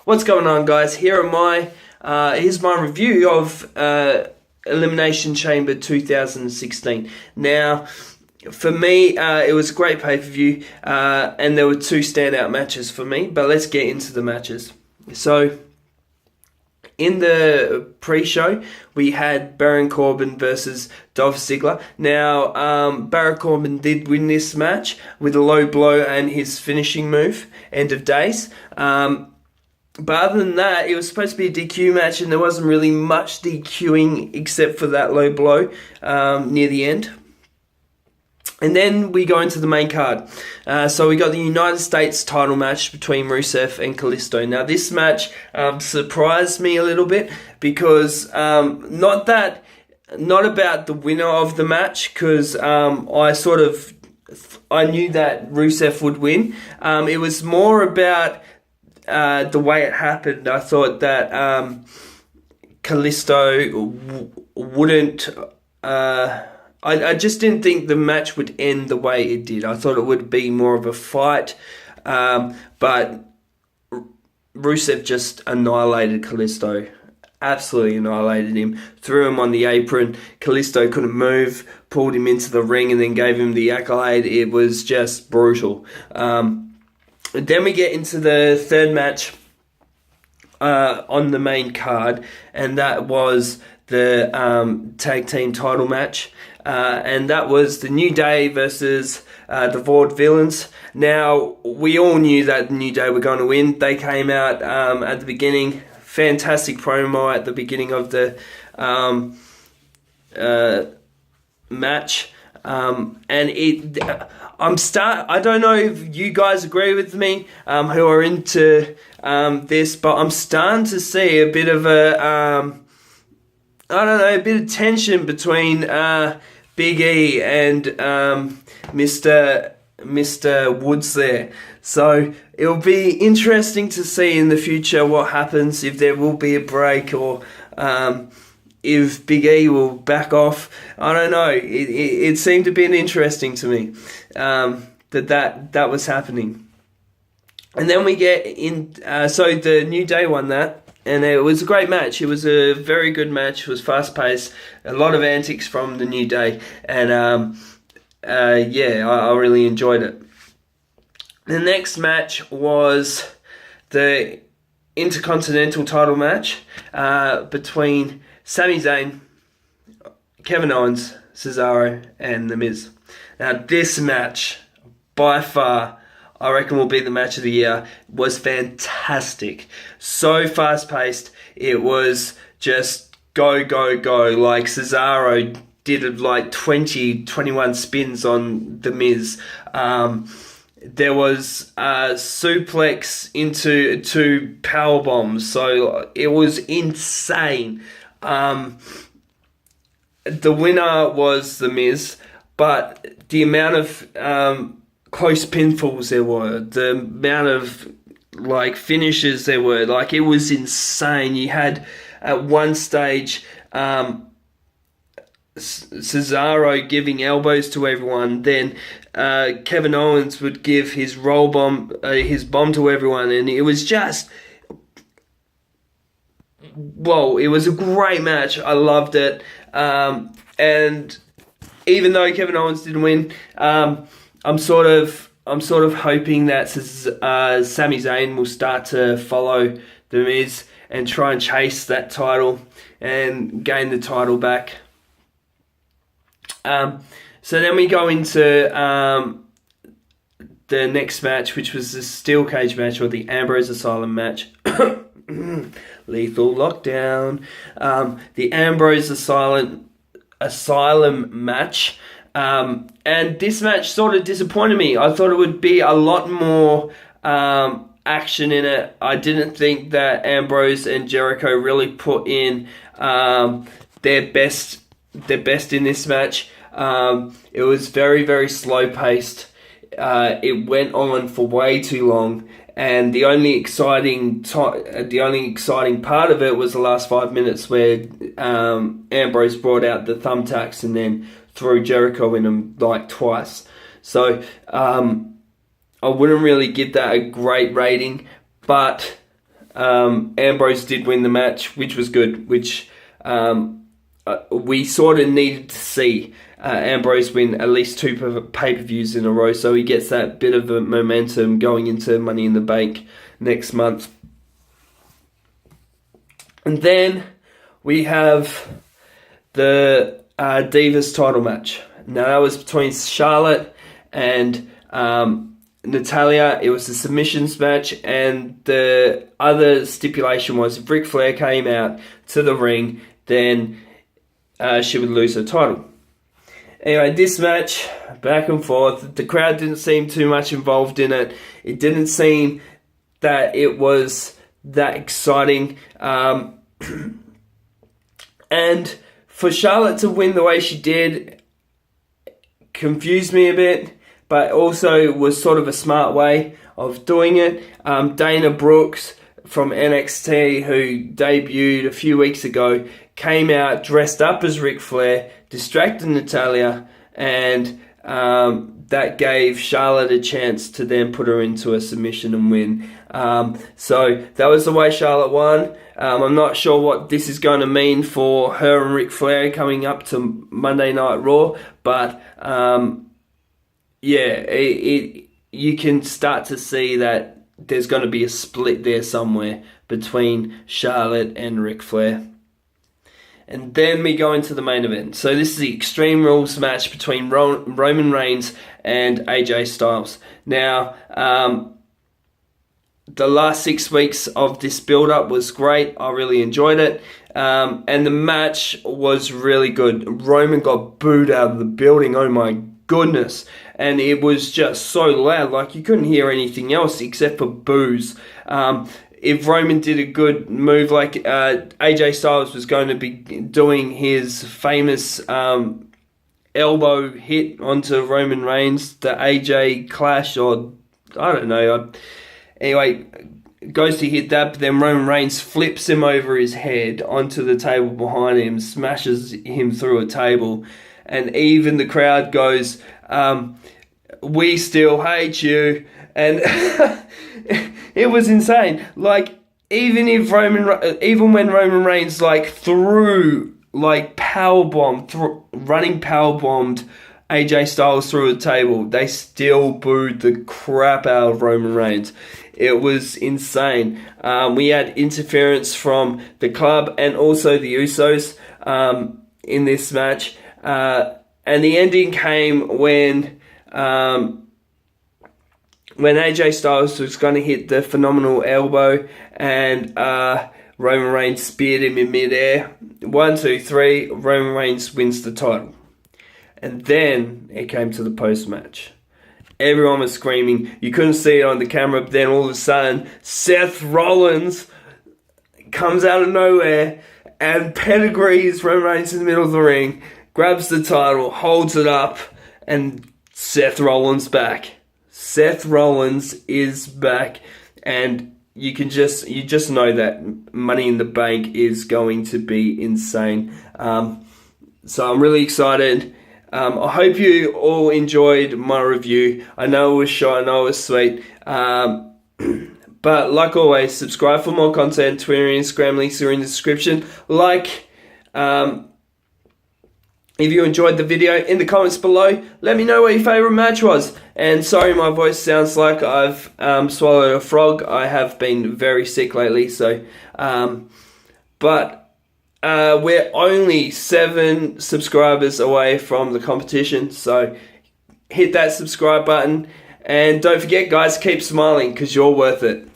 What's going on, guys? Here's my review of Elimination Chamber 2016. Now, for me, it was a great pay-per-view, and there were two standout matches for me, but let's get into the matches. So, in the pre-show, we had Baron Corbin versus Dolph Ziggler. Now, Baron Corbin did win this match with a low blow and his finishing move, End of Days. But other than that, it was supposed to be a DQ match, and there wasn't really much DQing except for that low blow near the end. And then we go into the main card. So we got the United States title match between Rusev and Kalisto. Now, this match surprised me a little bit because not about the winner of the match, because I knew that Rusev would win. It was more about the way it happened. I thought that Kalisto wouldn't. I just didn't think the match would end the way it did. I thought it would be more of a fight, but Rusev just annihilated Kalisto. Absolutely annihilated him. Threw him on the apron. Kalisto couldn't move. Pulled him into the ring and then gave him the accolade. It was just brutal. Then we get into the third match on the main card, and that was the tag team title match. And that was the New Day versus the Vaudevillains. Now, we all knew that the New Day were going to win. They came out at the beginning. Fantastic promo at the beginning of the match. And I don't know if you guys agree with me, who are into this, but I'm starting to see a bit of a bit of tension between Big E and Mr. Woods there. So it'll be interesting to see in the future what happens, if there will be a break, or if Big E will back off. I don't know. It seemed a bit interesting to me that was happening. And then we get in. So the New Day won that. And it was a great match. It was a very good match. It was fast-paced. A lot of antics from the New Day. And, I really enjoyed it. The next match was the Intercontinental title match between Sami Zayn, Kevin Owens, Cesaro, and The Miz. Now, this match, by far, I reckon will be the match of the year. Was fantastic. So fast-paced. It was just go, go, go. Like Cesaro did like 21 spins on The Miz. There was a suplex into 2 power bombs. So it was insane. The winner was The Miz. But the amount of close pinfalls there were, the amount of finishes there were, it was insane. You had at one stage Cesaro giving elbows to everyone, then Kevin Owens would give his his bomb to everyone, and it was just whoa. It was a great match. I loved it, and even though Kevin Owens didn't win, I'm sort of hoping that Sami Zayn will start to follow The Miz and try and chase that title and gain the title back. So then we go into the next match, which was the Steel Cage match, or the Ambrose Asylum match. Lethal Lockdown. The Ambrose Asylum match. And this match sort of disappointed me. I thought it would be a lot more action in it. I didn't think that Ambrose and Jericho really put in their best in this match. It was very, very slow paced. It went on for way too long, and the only exciting part of it was the last 5 minutes where Ambrose brought out the thumbtacks and then threw Jericho in them twice. So I wouldn't really give that a great rating, but Ambrose did win the match, which was good, which we sort of needed to see Ambrose win at least 2 pay-per-views in a row, so he gets that bit of a momentum going into Money in the Bank next month. And then we have the Divas title match. Now that was between Charlotte and Natalya. It was a submissions match, and the other stipulation was if Ric Flair came out to the ring, then she would lose her title. Anyway, this match, back and forth, the crowd didn't seem too much involved in it. It didn't seem that it was that exciting. And for Charlotte to win the way she did confused me a bit, but also was sort of a smart way of doing it. Dana Brooks from NXT, who debuted a few weeks ago, came out dressed up as Ric Flair, distracted Natalya, and that gave Charlotte a chance to then put her into a submission and win. So that was the way Charlotte won. I'm not sure what this is going to mean for her and Ric Flair coming up to Monday Night Raw, but you can start to see that there's going to be a split there somewhere between Charlotte and Ric Flair. And then we go into the main event. So this is the Extreme Rules match between Roman Reigns and AJ Styles. Now, the last 6 weeks of this build-up was great. I really enjoyed it. And the match was really good. Roman got booed out of the building. Oh my goodness. And it was just so loud. Like, you couldn't hear anything else except for boos. If Roman did a good move, like AJ Styles was going to be doing his famous elbow hit onto Roman Reigns, the AJ Clash, or I don't know. Anyway, goes to hit that, but then Roman Reigns flips him over his head onto the table behind him, smashes him through a table, and even the crowd goes, "We still hate you," and it was insane. Like, even when Roman Reigns running powerbombed AJ Styles through a table, they still booed the crap out of Roman Reigns. It was insane. We had interference from the club and also the Usos in this match. And the ending came when AJ Styles was going to hit the phenomenal elbow, and Roman Reigns speared him in midair. 1, 2, 3, Roman Reigns wins the title. And then it came to the post-match. Everyone was screaming. You couldn't see it on the camera, but then all of a sudden, Seth Rollins comes out of nowhere and pedigrees Roman Reigns in the middle of the ring, grabs the title, holds it up, and Seth Rollins back. Seth Rollins is back, and you just know that Money in the Bank is going to be insane. So I'm really excited. I hope you all enjoyed my review. I know it was short, I know it was sweet. But like always, subscribe for more content. Twitter and Instagram links are in the description. If you enjoyed the video, in the comments below, let me know what your favourite match was. And sorry, my voice sounds like I've swallowed a frog. I have been very sick lately, so we're only 7 subscribers away from the competition, so hit that subscribe button. And don't forget, guys, keep smiling because you're worth it.